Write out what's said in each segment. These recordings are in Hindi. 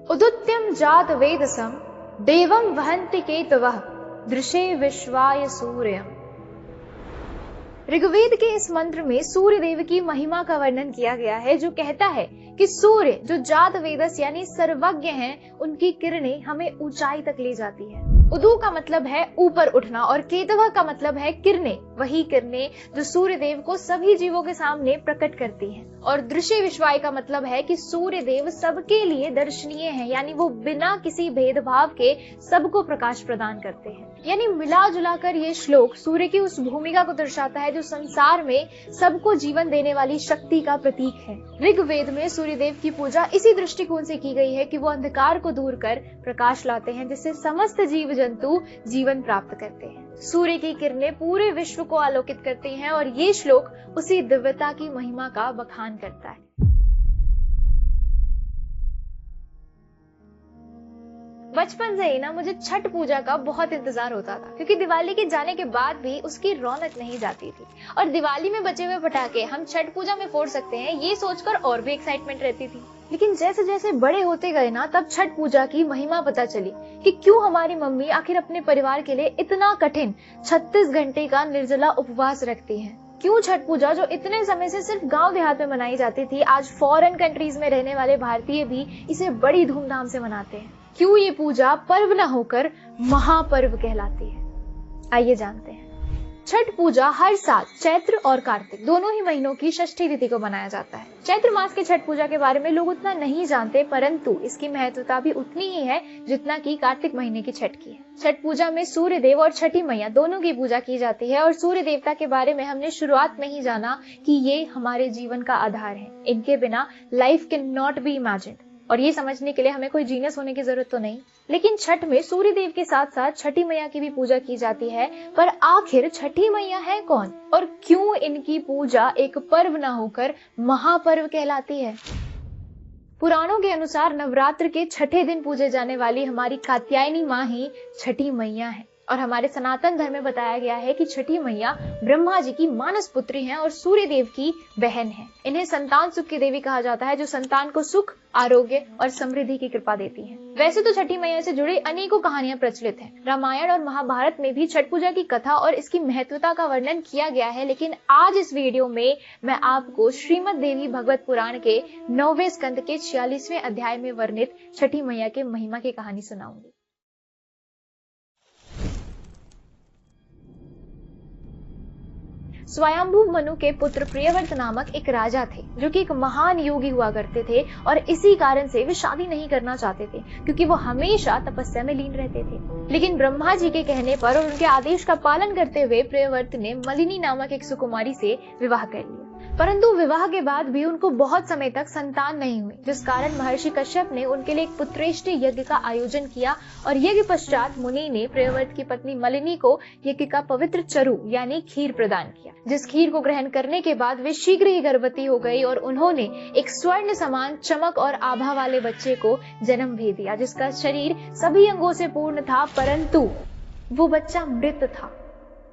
उदुत्यम जात वेदसम देवम वहन्ति केतवः दृशे विश्वाय सूर्यम। ऋग्वेद के इस मंत्र में सूर्य देव की महिमा का वर्णन किया गया है, जो कहता है कि सूर्य जो जात वेदस यानी सर्वज्ञ हैं, उनकी किरणें हमें ऊंचाई तक ले जाती है। उदू का मतलब है ऊपर उठना और केतवा का मतलब है किरणें, वही किरणें जो सूर्य देव को सभी जीवों के सामने प्रकट करती हैं। और दृश्य विश्वाय का मतलब है कि सूर्य देव सबके लिए दर्शनीय है, यानी वो बिना किसी भेदभाव के सबको प्रकाश प्रदान करते हैं। यानी मिला जुला कर ये श्लोक सूर्य की उस भूमिका को दर्शाता है जो संसार में सबको जीवन देने वाली शक्ति का प्रतीक है। ऋग्वेद में सूर्य देव की पूजा इसी दृष्टिकोण से की गई है कि वो अंधकार को दूर कर प्रकाश लाते हैं, जिससे समस्त जीव जंतु जीवन प्राप्त करते हैं। सूर्य की किरणें पूरे विश्व को आलोकित करती हैं और ये श्लोक उसी दिव्यता की महिमा का बखान करता है। बचपन से ही ना मुझे छठ पूजा का बहुत इंतजार होता था, क्योंकि दिवाली के जाने के बाद भी उसकी रौनक नहीं जाती थी और दिवाली में बचे हुए पटाखे हम छठ पूजा में फोड़ सकते हैं, ये सोचकर और भी एक्साइटमेंट रहती थी। लेकिन जैसे जैसे बड़े होते गए ना, तब छठ पूजा की महिमा पता चली कि क्यों हमारी मम्मी आखिर अपने परिवार के लिए इतना कठिन 36 घंटे का निर्जला उपवास रखती है। क्यों छठ पूजा जो इतने समय से सिर्फ गांव देहात में मनाई जाती थी, आज फॉरेन कंट्रीज में रहने वाले भारतीय भी इसे बड़ी धूमधाम से मनाते हैं। क्यों ये पूजा पर्व न होकर महापर्व कहलाती है, आइए जानते हैं। छठ पूजा हर साल चैत्र और कार्तिक दोनों ही महीनों की षष्ठी तिथि को मनाया जाता है। चैत्र मास के छठ पूजा के बारे में लोग उतना नहीं जानते, परंतु इसकी महत्वता भी उतनी ही है जितना कि कार्तिक महीने की छठ की है। छठ पूजा में सूर्य देव और छठी मैया दोनों की पूजा की जाती है और सूर्य देवता के बारे में हमने शुरुआत में ही जाना कि ये हमारे जीवन का आधार है। इनके बिना life can not be imagined, और ये समझने के लिए हमें कोई जीनियस होने की जरूरत तो नहीं। लेकिन छठ में सूर्य देव के साथ साथ छठी मैया की भी पूजा की जाती है, पर आखिर छठी मैया है कौन और क्यों इनकी पूजा एक पर्व न होकर महापर्व कहलाती है? पुराणों के अनुसार नवरात्र के छठे दिन पूजे जाने वाली हमारी कात्यायनी माँ ही छठी मैया है और हमारे सनातन धर्म में बताया गया है कि छठी मैया ब्रह्मा जी की मानस पुत्री हैं और सूर्य देव की बहन है। इन्हें संतान सुख की देवी कहा जाता है, जो संतान को सुख, आरोग्य और समृद्धि की कृपा देती हैं। वैसे तो छठी मैया से जुड़ी अनेकों कहानियां प्रचलित हैं। रामायण और महाभारत में भी छठ पूजा की कथा और इसकी महत्वता का वर्णन किया गया है, लेकिन आज इस वीडियो में मैं आपको श्रीमद् देवी भगवत पुराण के 9वें स्कंद के 46वें अध्याय में वर्णित छठी मैया के महिमा की कहानी सुनाऊंगी। स्वयंभू मनु के पुत्र प्रियव्रत नामक एक राजा थे, जो कि एक महान योगी हुआ करते थे और इसी कारण से वे शादी नहीं करना चाहते थे, क्योंकि वो हमेशा तपस्या में लीन रहते थे। लेकिन ब्रह्मा जी के कहने पर और उनके आदेश का पालन करते हुए प्रियव्रत ने मलिनी नामक एक सुकुमारी से विवाह कर लिया। परंतु विवाह के बाद भी उनको बहुत समय तक संतान नहीं हुई, जिस कारण महर्षि कश्यप ने उनके लिए एक पुत्रेष्टि यज्ञ का आयोजन किया और यज्ञ पश्चात मुनि ने प्रियव्रत की पत्नी मलिनी को यज्ञ का पवित्र चरु यानी खीर प्रदान किया, जिस खीर को ग्रहण करने के बाद वे शीघ्र ही गर्भवती हो गई और उन्होंने एक स्वर्ण समान चमक और आभा वाले बच्चे को जन्म भी दिया, जिसका शरीर सभी अंगों से पूर्ण था, परंतु वो बच्चा मृत था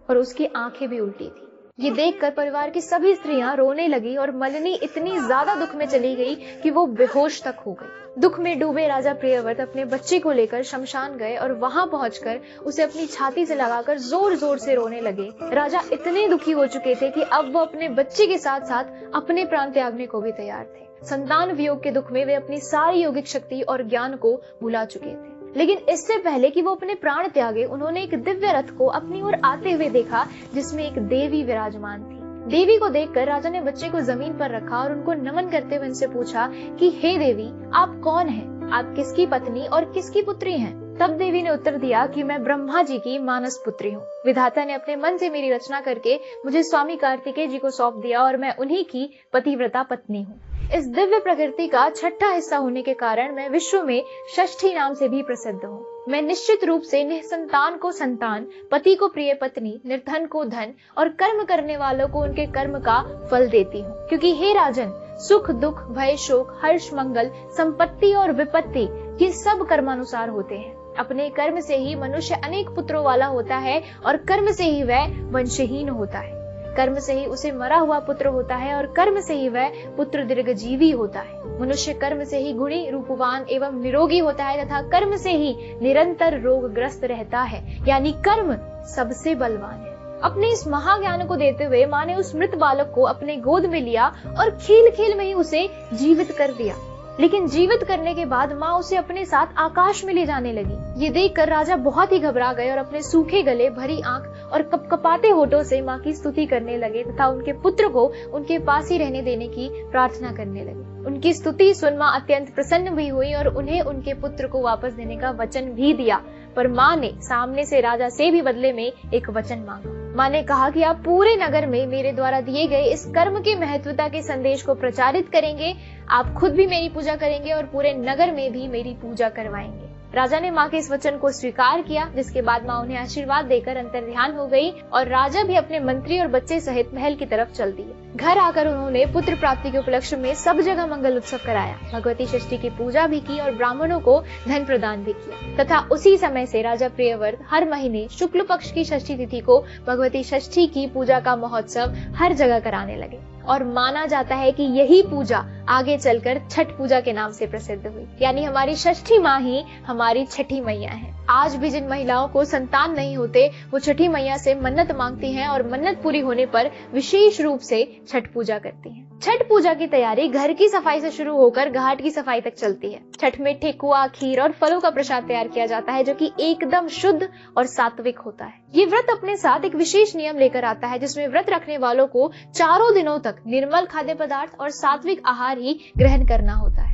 और उसकी आंखें भी उल्टी थी। ये देखकर परिवार की सभी स्त्रियां रोने लगी और मलिनी इतनी ज्यादा दुख में चली गई कि वो बेहोश तक हो गई। दुख में डूबे राजा प्रियव्रत अपने बच्चे को लेकर शमशान गए और वहां पहुंचकर उसे अपनी छाती से लगाकर जोर जोर से रोने लगे। राजा इतने दुखी हो चुके थे कि अब वो अपने बच्चे के साथ साथ अपने प्राण त्यागने को भी तैयार थे। संतान वियोग के दुख में वे अपनी सारी योगिक शक्ति और ज्ञान को भुला चुके थे। लेकिन इससे पहले कि वो अपने प्राण त्यागे, उन्होंने एक दिव्य रथ को अपनी ओर आते हुए देखा, जिसमें एक देवी विराजमान थी। देवी को देखकर राजा ने बच्चे को जमीन पर रखा और उनको नमन करते हुए उनसे पूछा कि हे देवी, आप कौन हैं? आप किसकी पत्नी और किसकी पुत्री हैं? तब देवी ने उत्तर दिया कि मैं ब्रह्मा जी की मानस पुत्री हूँ। विधाता ने अपने मन से मेरी रचना करके मुझे स्वामी कार्तिकेय जी को सौंप दिया और मैं उन्हीं की पतिव्रता पत्नी हूँ। इस दिव्य प्रकृति का छठा हिस्सा होने के कारण मैं विश्व में षष्ठी नाम से भी प्रसिद्ध हूँ। मैं निश्चित रूप से निसंतान को संतान, पति को प्रिय पत्नी, निर्धन को धन और कर्म करने वालों को उनके कर्म का फल देती हूँ। क्योंकि हे राजन, सुख दुख, भय शोक, हर्ष मंगल, संपत्ति और विपत्ति ये सब कर्मानुसार होते हैं। अपने कर्म से ही मनुष्य अनेक पुत्रों वाला होता है और कर्म से ही वह वंशहीन होता है। कर्म से ही उसे मरा हुआ पुत्र होता है और कर्म से ही वह पुत्र दीर्घजीवी होता है। मनुष्य कर्म से ही गुणी, रूपवान एवं निरोगी होता है तथा कर्म से ही निरंतर रोगग्रस्त रहता है, यानी कर्म सबसे बलवान है। अपने इस महाज्ञान को देते हुए माँ ने उस मृत बालक को अपने गोद में लिया और खेल खेल में ही उसे जीवित कर दिया। लेकिन जीवित करने के बाद माँ उसे अपने साथ आकाश में ले जाने लगी। ये देखकर राजा बहुत ही घबरा गए और अपने सूखे गले, भरी आंख और कपकपाते होठों से माँ की स्तुति करने लगे तथा उनके पुत्र को उनके पास ही रहने देने की प्रार्थना करने लगे। उनकी स्तुति सुन माँ अत्यंत प्रसन्न भी हुई और उन्हें उनके पुत्र को वापस देने का वचन भी दिया। पर माँ ने सामने से राजा से भी बदले में एक वचन मांगा। माँ ने कहा कि आप पूरे नगर में मेरे द्वारा दिए गए इस कर्म के महत्वता के संदेश को प्रचारित करेंगे, आप खुद भी मेरी पूजा करेंगे और पूरे नगर में भी मेरी पूजा करवाएंगे। राजा ने माँ के इस वचन को स्वीकार किया, जिसके बाद माँ उन्हें आशीर्वाद देकर अंतर्ध्यान हो गई और राजा भी अपने मंत्री और बच्चे सहित महल की तरफ चल दिए। घर आकर उन्होंने पुत्र प्राप्ति के उपलक्ष्य में सब जगह मंगल उत्सव कराया, भगवती षष्ठी की पूजा भी की और ब्राह्मणों को धन प्रदान भी किया। तथा उसी समय से राजा प्रियव्रत हर महीने शुक्ल पक्ष की षष्ठी तिथि को भगवती षष्ठी की पूजा का महोत्सव हर जगह कराने लगे और माना जाता है कि यही पूजा आगे चलकर छठ पूजा के नाम से प्रसिद्ध हुई। यानी हमारी षष्ठी माँ ही हमारी छठी मैया है। आज भी जिन महिलाओं को संतान नहीं होते वो छठी मैया से मन्नत मांगती हैं और मन्नत पूरी होने पर विशेष रूप से छठ पूजा करती हैं। छठ पूजा की तैयारी घर की सफाई से शुरू होकर घाट की सफाई तक चलती है। छठ में ठेकुआ, खीर और फलों का प्रसाद तैयार किया जाता है जो कि एकदम शुद्ध और सात्विक होता है। ये व्रत अपने साथ एक विशेष नियम लेकर आता है जिसमें व्रत रखने वालों को 4 दिनों तक निर्मल खाद्य पदार्थ और सात्विक आहार ही ग्रहण करना होता है।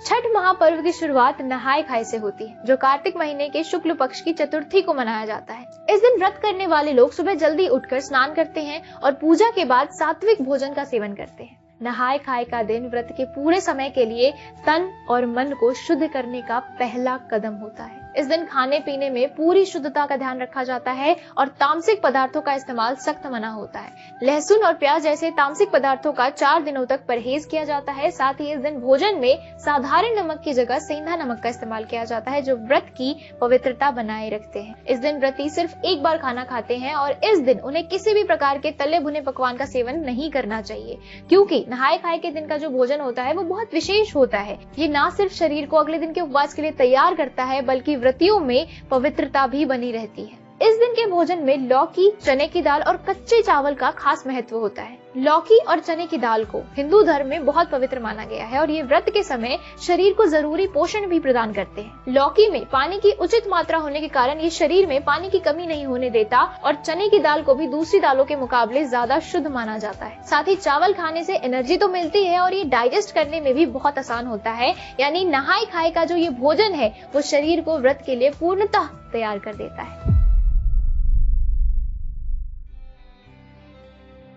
छठ महापर्व की शुरुआत नहाय खाए से होती है, जो कार्तिक महीने के शुक्ल पक्ष की चतुर्थी को मनाया जाता है। इस दिन व्रत करने वाले लोग सुबह जल्दी उठकर स्नान करते हैं और पूजा के बाद सात्विक भोजन का सेवन करते हैं। नहाय खाए का दिन व्रत के पूरे समय के लिए तन और मन को शुद्ध करने का पहला कदम होता है। इस दिन खाने पीने में पूरी शुद्धता का ध्यान रखा जाता है और तामसिक पदार्थों का इस्तेमाल सख्त मना होता है। लहसुन और प्याज जैसे तामसिक पदार्थों का 4 दिनों तक परहेज किया जाता है। साथ ही इस दिन भोजन में साधारण नमक की जगह सेंधा नमक का इस्तेमाल किया जाता है, जो व्रत की पवित्रता बनाए रखते हैं। इस दिन व्रती सिर्फ एक बार खाना खाते हैं और इस दिन उन्हें किसी भी प्रकार के तले भुने पकवान का सेवन नहीं करना चाहिए, क्योंकि नहाय खाए के दिन का जो भोजन होता है वो बहुत विशेष होता है। ये ना सिर्फ शरीर को अगले दिन के उपवास के लिए तैयार करता है, बल्कि व्रतियों में पवित्रता भी बनी रहती है। इस दिन के भोजन में लौकी, चने की दाल और कच्चे चावल का खास महत्व होता है। लौकी और चने की दाल को हिंदू धर्म में बहुत पवित्र माना गया है और ये व्रत के समय शरीर को जरूरी पोषण भी प्रदान करते हैं। लौकी में पानी की उचित मात्रा होने के कारण ये शरीर में पानी की कमी नहीं होने देता और चने की दाल को भी दूसरी दालों के मुकाबले ज्यादा शुद्ध माना जाता है। साथ ही चावल खाने से एनर्जी तो मिलती है और ये डाइजेस्ट करने में भी बहुत आसान होता है। यानी नहाय खाए का जो ये भोजन है वो शरीर को व्रत के लिए पूर्णतः तैयार कर देता है।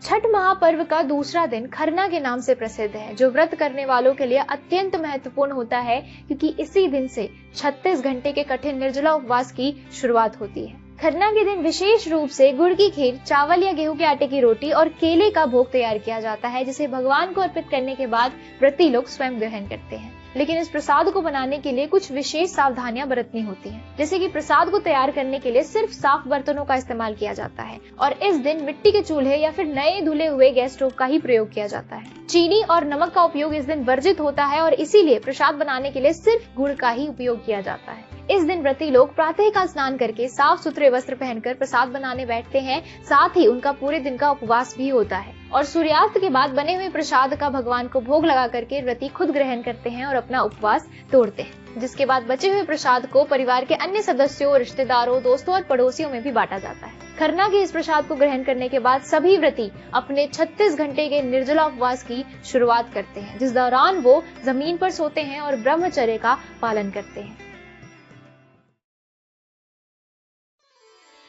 छठ महापर्व का दूसरा दिन खरना के नाम से प्रसिद्ध है, जो व्रत करने वालों के लिए अत्यंत महत्वपूर्ण होता है, क्योंकि इसी दिन से 36 घंटे के कठिन निर्जला उपवास की शुरुआत होती है। खरना के दिन विशेष रूप से गुड़ की खीर, चावल या गेहूं के आटे की रोटी और केले का भोग तैयार किया जाता है, जिसे भगवान को अर्पित करने के बाद व्रती लोग स्वयं ग्रहण करते हैं। लेकिन इस प्रसाद को बनाने के लिए कुछ विशेष सावधानियां बरतनी होती हैं, जैसे कि प्रसाद को तैयार करने के लिए सिर्फ साफ बर्तनों का इस्तेमाल किया जाता है और इस दिन मिट्टी के चूल्हे या फिर नए धुले हुए गैस स्टोव का ही प्रयोग किया जाता है। चीनी और नमक का उपयोग इस दिन वर्जित होता है और इसीलिए प्रसाद बनाने के लिए सिर्फ गुड़ का ही उपयोग किया जाता है। इस दिन व्रती लोग प्रातः काल स्नान करके साफ सुथरे वस्त्र पहनकर प्रसाद बनाने बैठते हैं। साथ ही उनका पूरे दिन का उपवास भी होता है और सूर्यास्त के बाद बने हुए प्रसाद का भगवान को भोग लगा करके व्रती खुद ग्रहण करते हैं और अपना उपवास तोड़ते हैं, जिसके बाद बचे हुए प्रसाद को परिवार के अन्य सदस्यों, रिश्तेदारों, दोस्तों और पड़ोसियों में भी बांटा जाता है। खरना के इस प्रसाद को ग्रहण करने के बाद सभी व्रती अपने 36 घंटे के निर्जला उपवास की शुरुआत करते हैं, जिस दौरान वो जमीन पर सोते हैं और ब्रह्मचर्य का पालन करते हैं।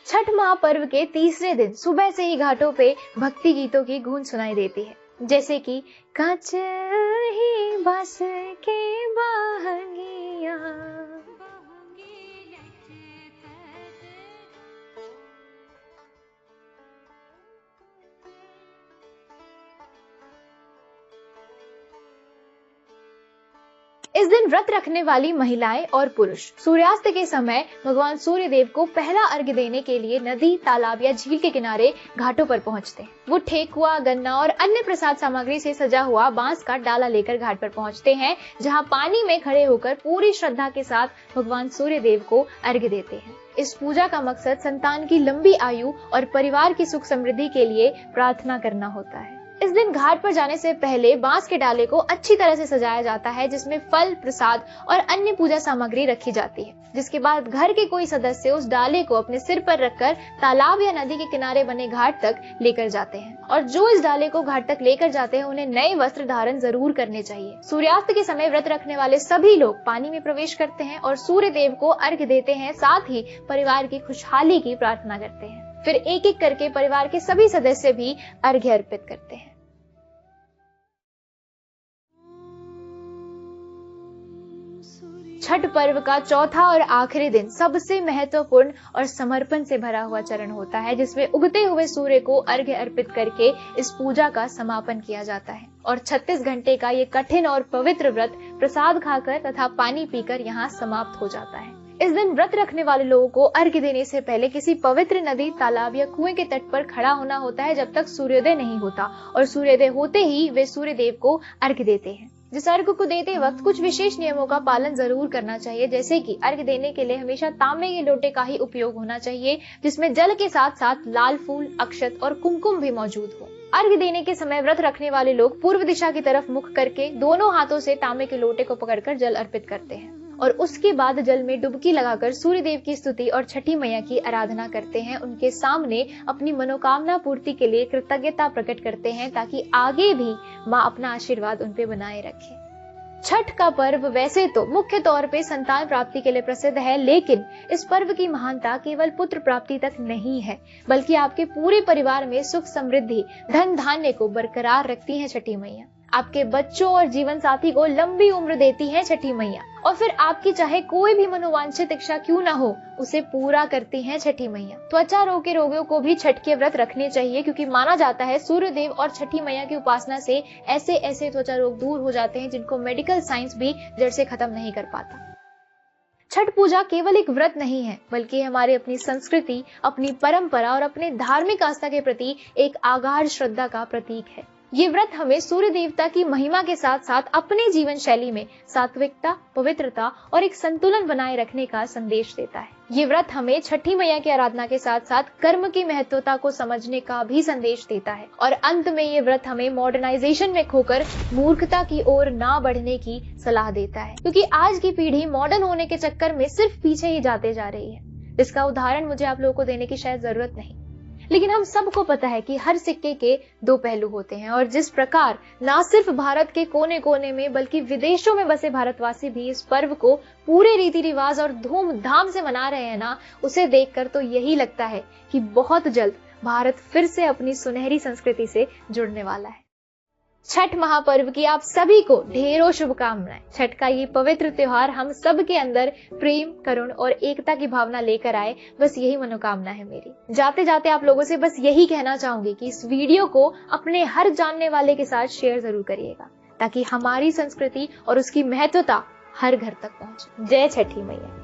छठ महापर्व के तीसरे दिन सुबह से ही घाटों पे भक्ति गीतों की गूंज सुनाई देती है, जैसे कि कांच ही बस के बहंगिया, इस दिन व्रत रखने वाली महिलाएं और पुरुष सूर्यास्त के समय भगवान सूर्य देव को पहला अर्घ्य देने के लिए नदी, तालाब या झील के किनारे घाटों पर पहुंचते हैं। वो ठेकुआ, गन्ना और अन्य प्रसाद सामग्री से सजा हुआ बांस का डाला लेकर घाट पर पहुंचते हैं, जहां पानी में खड़े होकर पूरी श्रद्धा के साथ भगवान सूर्य देव को अर्घ्य देते हैं। इस पूजा का मकसद संतान की लंबी आयु और परिवार की सुख समृद्धि के लिए प्रार्थना करना होता है। इस दिन घाट पर जाने से पहले बांस के डाले को अच्छी तरह से सजाया जाता है, जिसमें फल, प्रसाद और अन्य पूजा सामग्री रखी जाती है। जिसके बाद घर के कोई सदस्य उस डाले को अपने सिर पर रखकर तालाब या नदी के किनारे बने घाट तक लेकर जाते हैं, और जो इस डाले को घाट तक लेकर जाते हैं उन्हें नए वस्त्र धारण जरूर करने चाहिए। सूर्यास्त के समय व्रत रखने वाले सभी लोग पानी में प्रवेश करते हैं और सूर्य देव को अर्घ्य देते हैं, साथ ही परिवार की खुशहाली की प्रार्थना करते हैं। फिर एक एक करके परिवार के सभी सदस्य भी अर्घ्य अर्पित करते हैं। छठ पर्व का चौथा और आखिरी दिन सबसे महत्वपूर्ण और समर्पण से भरा हुआ चरण होता है, जिसमें उगते हुए सूर्य को अर्घ्य अर्पित करके इस पूजा का समापन किया जाता है। और 36 घंटे का ये कठिन और पवित्र व्रत प्रसाद खाकर तथा पानी पीकर यहाँ समाप्त हो जाता है। इस दिन व्रत रखने वाले लोगों को अर्घ्य देने से पहले किसी पवित्र नदी, तालाब या कुएं के तट पर खड़ा होना होता है जब तक सूर्योदय नहीं होता, और सूर्योदय होते ही वे सूर्य देव को अर्घ्य देते हैं। जिस अर्घ्य को देते वक्त कुछ विशेष नियमों का पालन जरूर करना चाहिए, जैसे कि अर्घ्य देने के लिए हमेशा तांबे के लोटे का ही उपयोग होना चाहिए, जिसमें जल के साथ साथ लाल फूल, अक्षत और कुमकुम भी मौजूद हो। अर्घ्य देने के समय व्रत रखने वाले लोग पूर्व दिशा की तरफ मुख करके दोनों हाथों से तांबे के लोटे को पकड़कर जल अर्पित करते हैं, और उसके बाद जल में डुबकी लगाकर सूर्य देव की स्तुति और छठी मैया की आराधना करते हैं। उनके सामने अपनी मनोकामना पूर्ति के लिए कृतज्ञता प्रकट करते हैं, ताकि आगे भी माँ अपना आशीर्वाद उन पे बनाए रखे। छठ का पर्व वैसे तो मुख्य तौर पे संतान प्राप्ति के लिए प्रसिद्ध है, लेकिन इस पर्व की महानता केवल पुत्र प्राप्ति तक नहीं है, बल्कि आपके पूरे परिवार में सुख समृद्धि, धन धान्य को बरकरार रखती है छठी मैया। आपके बच्चों और जीवन साथी को लंबी उम्र देती है छठी मैया, और फिर आपकी चाहे कोई भी मनोवांछित इच्छा क्यों न हो, उसे पूरा करती है छठी मैया। त्वचा रोग के रोगियों को भी छठ के व्रत रखने चाहिए, क्योंकि माना जाता है सूर्य देव और छठी मैया की उपासना से ऐसे ऐसे त्वचा रोग दूर हो जाते हैं जिनको मेडिकल साइंस भी जड़ से खत्म नहीं कर पाता। छठ पूजा केवल एक व्रत नहीं है, बल्कि हमारे अपनी संस्कृति, अपनी परंपरा और अपने धार्मिक आस्था के प्रति एक आगाढ़ श्रद्धा का प्रतीक है। ये व्रत हमें सूर्य देवता की महिमा के साथ साथ अपने जीवन शैली में सात्विकता, पवित्रता और एक संतुलन बनाए रखने का संदेश देता है। ये व्रत हमें छठी मैया की आराधना के साथ साथ कर्म की महत्वता को समझने का भी संदेश देता है, और अंत में ये व्रत हमें मॉडर्नाइजेशन में खोकर मूर्खता की ओर ना बढ़ने की सलाह देता है, क्योंकि आज की पीढ़ी मॉडर्न होने के चक्कर में सिर्फ पीछे ही जाते जा रही है, जिसका उदाहरण मुझे आप लोगों को देने की शायद जरूरत नहीं। लेकिन हम सबको पता है कि हर सिक्के के दो पहलू होते हैं, और जिस प्रकार न सिर्फ भारत के कोने कोने में बल्कि विदेशों में बसे भारतवासी भी इस पर्व को पूरे रीति रिवाज और धूमधाम से मना रहे हैं ना, उसे देखकर तो यही लगता है कि बहुत जल्द भारत फिर से अपनी सुनहरी संस्कृति से जुड़ने वाला है। छठ महापर्व की आप सभी को ढेरों शुभकामनाएं। छठ का ये पवित्र त्योहार हम सब के अंदर प्रेम, करुण और एकता की भावना लेकर आए, बस यही मनोकामना है मेरी। जाते जाते आप लोगों से बस यही कहना चाहूंगी कि इस वीडियो को अपने हर जानने वाले के साथ शेयर जरूर करिएगा, ताकि हमारी संस्कृति और उसकी महत्वता हर घर तक पहुंचे। जय छठी मैया।